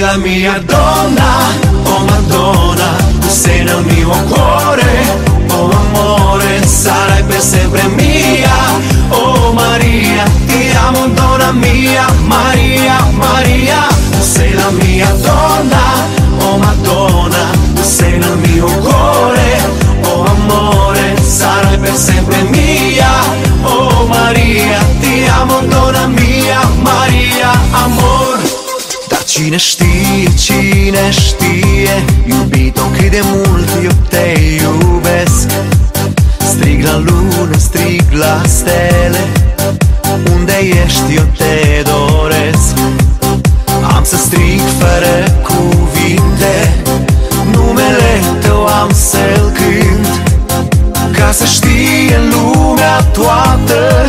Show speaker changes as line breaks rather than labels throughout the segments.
la mia donna, oh Madonna, tu sei nel mio cuore, oh amore, sarai per sempre mia, oh Maria, ti amo donna mia, Maria, Maria, tu sei la mia donna, oh Madonna, tu sei nel mio cuore, oh amore, sarai per sempre mia, oh Maria, ti amo donna mia, Maria, amor. Dar cine știe, iubito, cât de mult eu te iubesc. Strig la lună, strig la stele, unde ești eu te doresc. Am să strig fără cuvinte, numele tău am să-l cânt, ca să știe lumea toată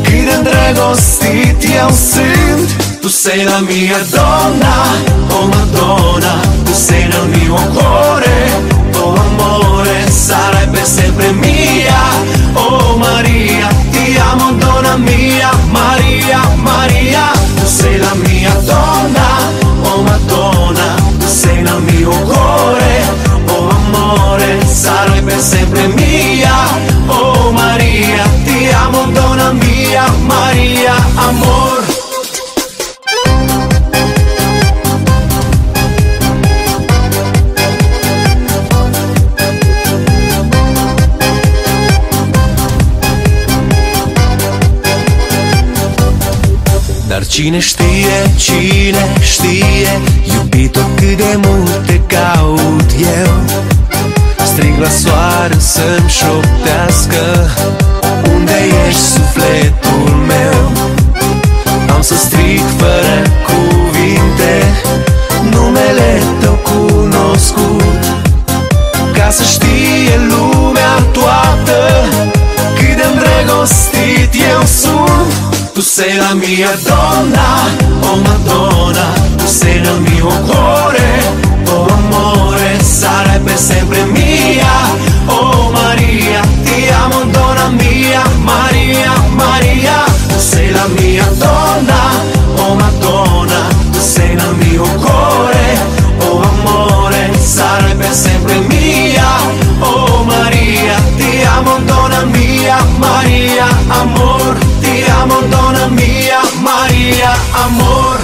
cât de îndrăgostit eu sunt. Tu sei la mia donna, oh Madonna, tu sei nel mio cuore, oh amore, sarai per sempre mia, oh Maria, ti amo donna mia, Maria, Maria, tu sei la mia donna, oh Madonna, tu sei nel mio cuore, oh amore, sarai per sempre mia, oh Maria, ti amo donna mia, Maria, amor. Dar cine știe, iubito, cât de mult te caut eu. Strig la soare să-mi șoptească, unde ești sufletul meu. Am să strig fără cuvinte, numele tău cunoscut, ca să știe lumea toată cât de îndrăgostit eu sunt. Tu sei la mia donna, oh Madonna, tu sei nel mio cuore, oh amore, sarai per sempre mia, oh Maria, ti amo donna mia, Maria, Maria, tu sei la mia donna, oh Madonna, tu sei nel mio cuore, oh amore, sarai per sempre mia, oh Maria, ti amo donna mia, Maria, amor. Ti amo donna mia, Maria, amor.